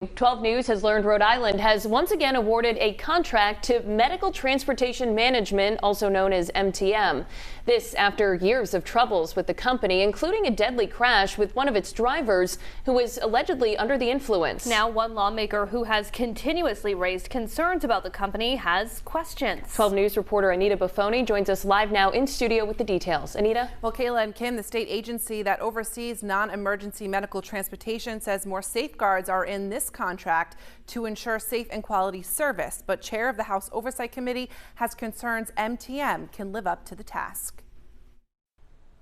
12 News has learned Rhode Island has once again awarded a contract to Medical Transportation Management, also known as MTM. This after years of troubles with the company, including a deadly crash with one of its drivers who was allegedly under the influence. Now, one lawmaker who has continuously raised concerns about the company has questions. 12 News reporter Anita Baffoni joins us live now in studio with the details. Anita? Well, Kayla and Kim, the state agency that oversees non-emergency medical transportation says more safeguards are in this contract to ensure safe and quality service, but chair of the House Oversight Committee has concerns MTM can live up to the task.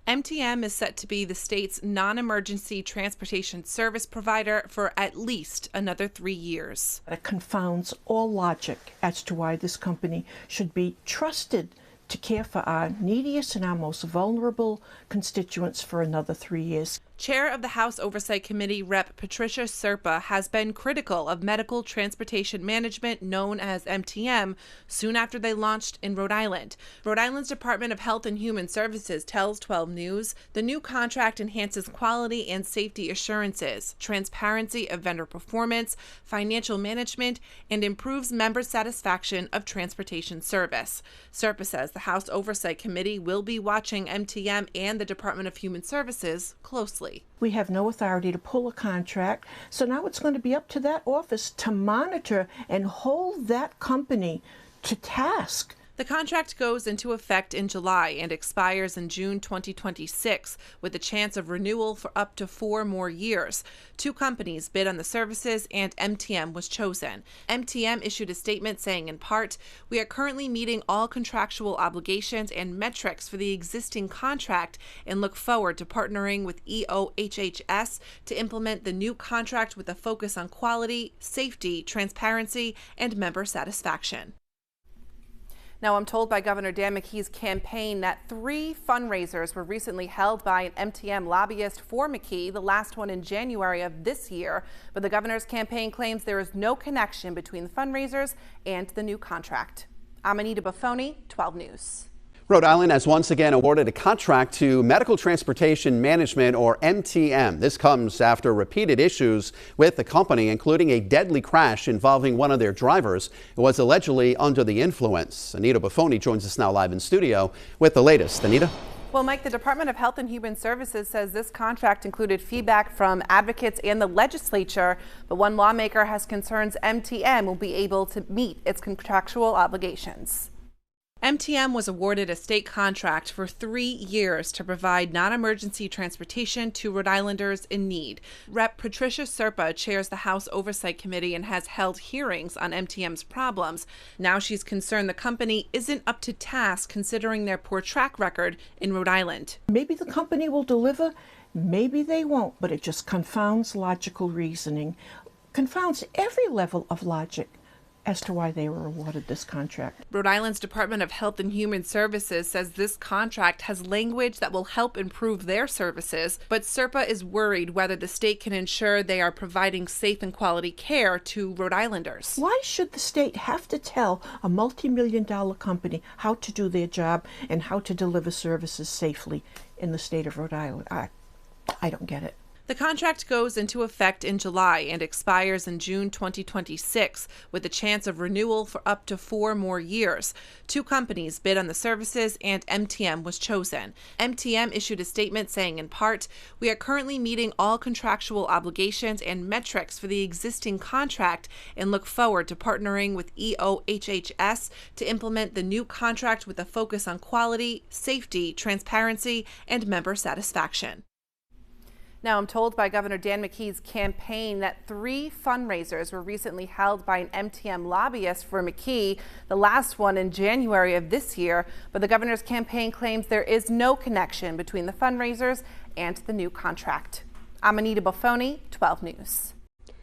MTM is set to be the state's non-emergency transportation service provider for at least another 3 years. It confounds all logic as to why this company should be trusted to care for our neediest and our most vulnerable constituents for another 3 years. Chair of the House Oversight Committee, Rep. Patricia Serpa, has been critical of Medical Transportation Management, known as MTM, soon after they launched in Rhode Island. Rhode Island's Department of Health and Human Services tells 12 News the new contract enhances quality and safety assurances, transparency of vendor performance, financial management, and improves member satisfaction of transportation service. Serpa says the House Oversight Committee will be watching MTM and the Department of Human Services closely. We have no authority to pull a contract, so now it's going to be up to that office to monitor and hold that company to task. The contract goes into effect in July and expires in June 2026, with a chance of renewal for up to 4 more years. 2 companies bid on the services and MTM was chosen. MTM issued a statement saying, in part, "We are currently meeting all contractual obligations and metrics for the existing contract and look forward to partnering with EOHHS to implement the new contract with a focus on quality, safety, transparency, and member satisfaction." Now, I'm told by Governor Dan McKee's campaign that 3 fundraisers were recently held by an MTM lobbyist for McKee, the last one in January of this year. But the governor's campaign claims there is no connection between the fundraisers and the new contract. I'm Anita Baffoni, 12 News. Rhode Island has once again awarded a contract to Medical Transportation Management, or MTM. This comes after repeated issues with the company, including a deadly crash involving one of their drivers who was allegedly under the influence. Anita Baffoni joins us now live in studio with the latest. Anita? Well, Mike, the Department of Health and Human Services says this contract included feedback from advocates and the legislature, but one lawmaker has concerns MTM will be able to meet its contractual obligations. MTM was awarded a state contract for 3 years to provide non-emergency transportation to Rhode Islanders in need. Rep. Patricia Serpa chairs the House Oversight Committee and has held hearings on MTM's problems. Now she's concerned the company isn't up to task considering their poor track record in Rhode Island. Maybe the company will deliver, maybe they won't, but it just confounds logical reasoning, confounds every level of logic as to why they were awarded this contract. Rhode Island's Department of Health and Human Services says this contract has language that will help improve their services, but Serpa is worried whether the state can ensure they are providing safe and quality care to Rhode Islanders. Why should the state have to tell a multi-million-dollar company how to do their job and how to deliver services safely in the state of Rhode Island? I don't get it. The contract goes into effect in July and expires in June 2026, with a chance of renewal for up to 4 more years. 2 companies bid on the services and MTM was chosen. MTM issued a statement saying, in part, "We are currently meeting all contractual obligations and metrics for the existing contract and look forward to partnering with EOHHS to implement the new contract with a focus on quality, safety, transparency, and member satisfaction." Now, I'm told by Governor Dan McKee's campaign that 3 fundraisers were recently held by an MTM lobbyist for McKee, the last one in January of this year. But the governor's campaign claims there is no connection between the fundraisers and the new contract. I'm Anita Baffoni, 12 News.